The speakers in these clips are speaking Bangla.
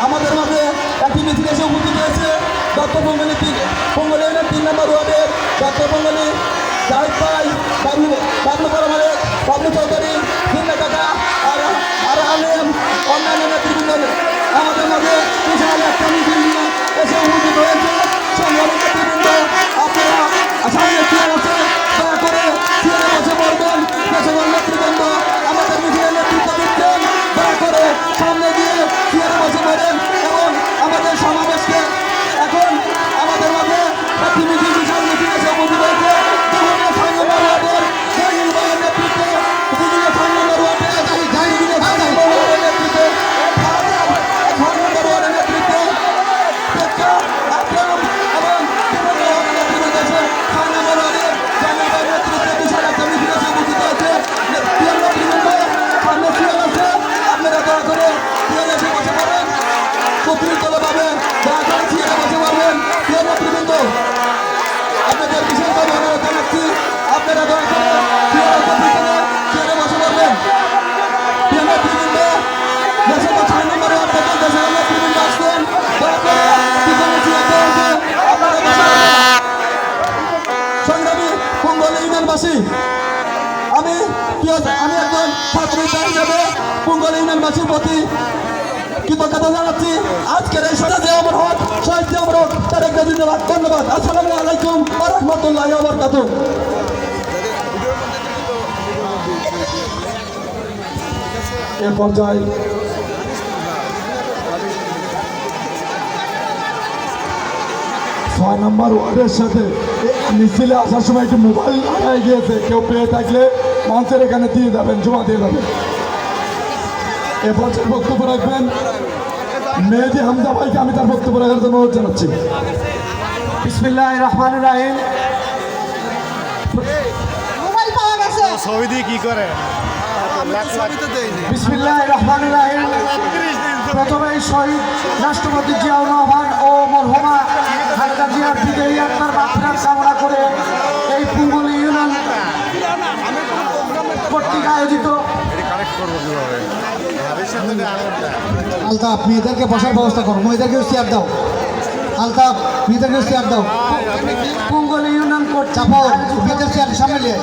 আমাদের মাঝে একটি মিছিল এসে উপস্থিত হয়েছে ডক্টর পঙ্গলী 3 নম্বর ওয়ার্ডের ডক্টর পঙ্গলী জাহিদ ভাই, বাবলু পরমালিক, বাবলু চৌধুরী, জিন্না কাকা আর আলেম অন্যান্য নেতৃবৃন্দ আমাদের মাঝে বিশাল একটা মিছিল নিয়ে এসে উপস্থিত হয়েছে। সংগ্রামী নেতৃবৃন্দ, আপনারা সামনে চেয়ার আছে, দয়া করে চেয়ারে বসে পড়বেন। পেশাগত নেতৃবৃন্দ আমাদের মিছিলের নেতৃত্ব দিচ্ছেন, দয়া করে সামনে গিয়ে চেয়ারে বসে পড়েন এবং আমাদের সমাবেশকে এখন আমাদের মাঝে একটি মিছিল বিশাল মিছিল এসে উপস্থিত হয়েছে। আপনাদের বিশেষভাবে অনুরোধ জানাচ্ছি, আপনারা দয়া করে চেয়ারে বসে পড়বেন। প্রিয় নেতৃবৃন্দ, দেশের 6 নম্বর ওয়ার্ড থেকে দেশের নেতৃবৃন্দ আসছেন, দয়া করে পিছনে চেয়ারে বসে আপনারা বসে পড়বেন। সংগ্রামী পঙ্গলী ইউনিয়নবাসী, আমি একজন ছাত্র হিসেবে পঙ্গলী ইউনিয়নবাসীর প্রতি কৃতজ্ঞতা জানাচ্ছি। আজকের এই সমাজে আমার হক শহীদ আমার হক তারেক জিন্দাবাদ। ধন্যবাদ। আসসালামু আলাইকুম ওয়া রাহমাতুল্লাহি ওয়া বারাকাতুহু। এ পর্যায়ে ছয় নম্বর ওয়ার্ডের সাথে মিছিলে আসার সময় একটি মোবাইল হারাই গিয়েছে, কেউ পেয়ে থাকলে মঞ্চের এখানে দিয়ে যাবেন, জমা দিয়ে যাবেন। এ পর্যায়ে বক্তব্য রাখবেন মেহেদি হামজা ভাইকে আমি তার বক্তব্য রাখার জন্য অনুরোধ জানাচ্ছি। বিসমিল্লাহির রহমানির রহিম। ছবি কি করে? বিসমিল্লাহির রহমানির রহিম। প্রথমেই শহীদ রাষ্ট্রপতি জিয়াউর রহমান ও মরহুমা খালেদা জিয়ার বিদায়ী আত্মার মাগফিরাত কামনা করে এই পঙ্গলী ইউনিয়ন কর্তৃক আয়োজিত আলতাফ মেয়েদেরকে বসার ব্যবস্থা করো, মেয়েদেরকেও চেয়ার দাও। আলতাফ মেয়েদেরকেও চেয়ার দাও। পঙ্গলী ইউনিয়ন কর্তৃক চাপাও মেয়েদের চেয়ার সামনে নিয়ে।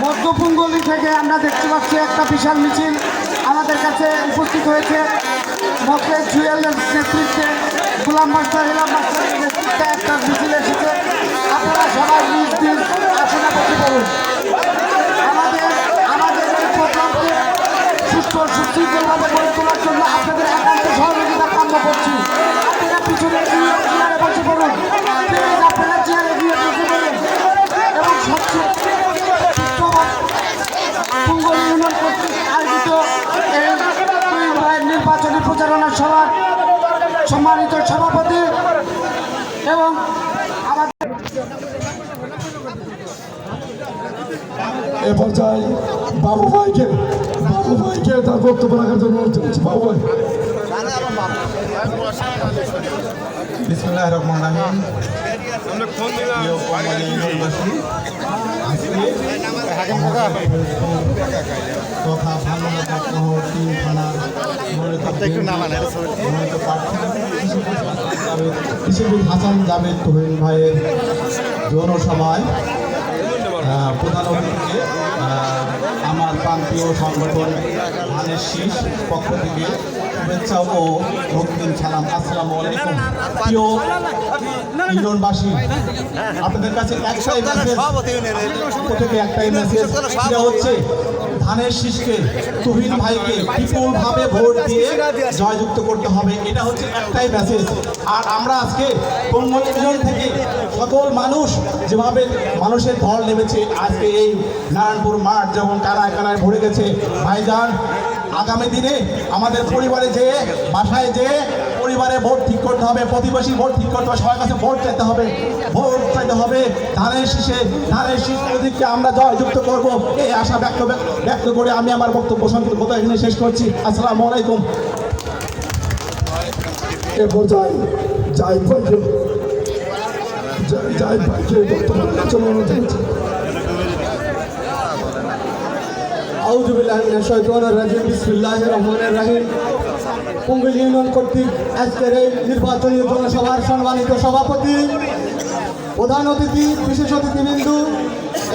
মধ্য পঙ্গলী থেকে আমরা দেখতে পাচ্ছি একটা বিশাল মিছিল আমাদের কাছে উপস্থিত হয়েছে। মকলেশ জুয়েলের নেতৃত্বে, গোলাম মাস্টার হিলাম মাস্টারের নেতৃত্বে একটা মিছিল এসেছে। আপনারা সবাই নিজ নিজ আসনে বসে পড়ুন। আমাদের এই প্রোগ্রামকে সুস্থ সুশৃঙ্খলভাবে গড়ে তোলার জন্য আপনাদের একান্ত সহযোগিতা কাম্য করছি। আপনারা পিছনে গিয়ে চেয়ারে বসে পড়ুন, প্লিজ আপনারা চেয়ারে গিয়ে বসে পড়ুন। এবং সবচেয়ে পঙ্গলী ইউনিয়ন কর্তৃক আয়োজিত এই নির্বাচনী প্রচারণা সভার সম্মানিত সভাপতি এবং আমাদের এ পর্যায়ে বাবু ভাইকে তার বক্তব্য রাখার জন্য অনুরোধ জানাচ্ছি। বাবু ভাই। বিসমিল্লাহির রহমানির রহিম। প্রিয় পঙ্গলী ইউনিয়নবাসী, তথা ভালোবাসা শহর 3 থানার হাসান জাভেদ তুহিন ভাইয়ের জনসভায় প্রধান অতিথিকে আমার প্রান্তীয় সংগঠন ধানের শীষ পক্ষ থেকে শুভেচ্ছা ও রক্তিম সালাম। আসসালামু আলাইকুম। প্রিয় ইউনিয়নবাসী, আপনাদের কাছে একটাই মেসেজ, সেটা হচ্ছে ধানের শীষকে তুহিন ভাইকে বিপুলভাবে ভোট দিয়ে জয়যুক্ত করতে হবে। এটা হচ্ছে একটাই মেসেজ। আর আমরা আজকে পঙ্গলী ইউনিয়ন থেকে সকল মানুষ যেভাবে মানুষের ঢল নেমেছে, আজকে এই নারায়ণপুর মাঠ যেমন কানায় কানায় ভরে গেছে। ভাইজান, আগামী দিনে আমাদের পরিবারে যেয়ে বাসায় যেয়ে পরিবারে ভোট ঠিক করতে হবে, প্রতিবেশী ভোট ঠিক করতে হবে, সবার কাছে ভোট চাইতে হবে। ধানের শীষ প্রতীককে আমরা জয়যুক্ত করবো, এই আশা ব্যক্ত করে আমি আমার বক্তব্য সংক্ষিপ্ত কথা এখানে শেষ করছি। আসসালামু আলাইকুম। এ পর্যায়ে জাহিদ ভাইকে বক্তব্য রাখার জন্য অনুরোধ জানাচ্ছি। আউযুবিল্লাহি মিনাশ শাইতানির রাজিম বিসমিল্লাহির রহমানির রহিম। পঙ্গুল ইউনিয়ন কর্তৃক আজকের এই নির্বাচনী জনসভার সম্মানিত সভাপতি, প্রধান অতিথি, বিশেষ অতিথিবৃন্দ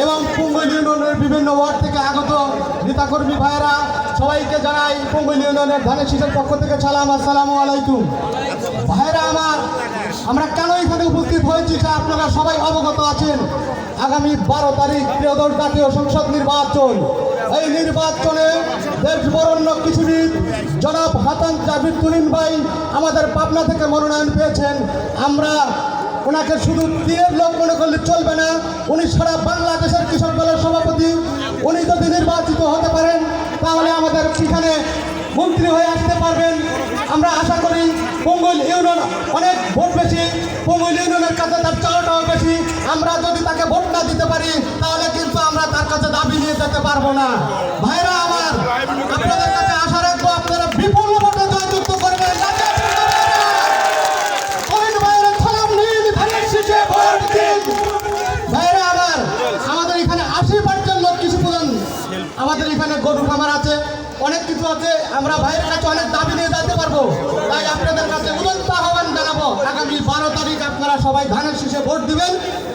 এবং পঙ্গুল ইউনিয়নের বিভিন্ন ওয়ার্ড থেকে আগত নেতাকর্মী ভাইয়েরা, সবাইকে জানাই পঙ্গুল ইউনিয়নের ধানের শীষের পক্ষ থেকে সালাম, আসসালামু আলাইকুম। ভাইয়েরা আমার, আমরা কেন এখানে উপস্থিত হয়েছি তা আপনারা সবাই অবগত আছেন। আগামী 12 তারিখ ত্রয়োদশ জাতীয় সংসদ নির্বাচন। এই নির্বাচনে দেশ বরণ্য কৃষিবিদ জনাব হাসান জাবির তুহিন ভাই আমাদের পাবনা থেকে মনোনয়ন পেয়েছেন। আমরা ওনাকে শুধু তীরের লোক মনে করলে চলবে না, উনি সারা বাংলাদেশের কৃষক দলের সভাপতি। উনি যদি নির্বাচিত হতে পারেন তাহলে আমাদের এখানে মন্ত্রী হয়ে আসতে পারবেন। আমরা আশা করি পঙ্গুল ইউনিয়ন অনেক ভোট বেশি, পঙ্গুল ইউনিয়নের কাছে তার চাওয়াটাও বেশি। আমরা যদি তাকে ভোট না দিতে পারি তাহলে কিন্তু আমরা তার কাছে দাবি নিয়ে যেতে পারবো না। ভাইরা আমার, আপনাদের কাছে আশা রাখবো আপনারা বিপুল ভোটে জয়যুক্ত করবেন। ভাইরা আমার, আমাদের এখানে 80% লোক কৃষি প্রধান, আমাদের এখানে গরু খামার আছে, অনেক কিছু আছে। আমরা ভাইয়ের কাছে অনেক দাবি নিয়ে যেতে পারবো। তাই আপনাদের কাছে উদাত্ত আহ্বান জানাবো, আগামী 12 তারিখ আপনারা সবাই ধানের শীষে ভোট দিবেন।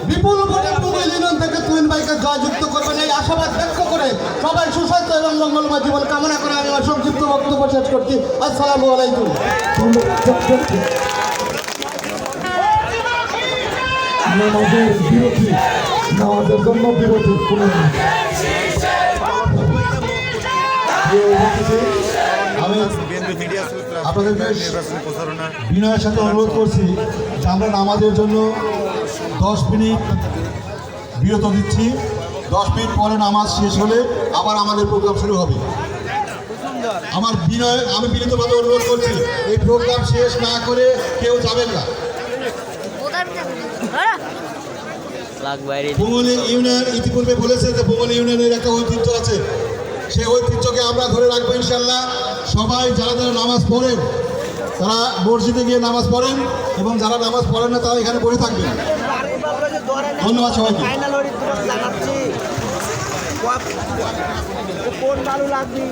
বিপুল ভোটে পঙ্গুল ইউনিয়ন থেকে তুহিন ভাইকে জয়যুক্ত করবেন, এই আশাবাদ ব্যক্ত করে সবাই সুস্বাস্থ্য এবং মঙ্গলময় জীবন কামনা করে আমি আমার সংক্ষিপ্ত বক্তব্য শেষ করছি। আসসালামু আলাইকুম। আমাদের বিরোধী, আমাদের জন্য বিরোধী কোনো আমি আপনাদেরকে বিনয়ের সাথে অনুরোধ করছি যে আমরা নামাজের জন্য 10 মিনিট বিরত দিচ্ছি। 10 মিনিট পরে নামাজ শেষ হলে আবার আমাদের প্রোগ্রাম শুরু হবে। আমি বিনীতভাবে অনুরোধ করছি, এই প্রোগ্রাম শেষ না করে কেউ যাবেন না। পঙ্গুল ইউনিয়ন ইতিপূর্বে বলেছে যে পঙ্গুল ইউনিয়নের একটা ঐতিহ্য আছে, সেই ঐতিহ্যকে আমরা ধরে রাখবো ইনশাল্লাহ। সবাই যারা যারা নামাজ পড়েন তারা মসজিদে গিয়ে নামাজ পড়েন, এবং যারা নামাজ পড়েন না তারা এখানে পড়ে থাকবেন। ধন্যবাদ সবাইকে। কোন ভালো লাগবে।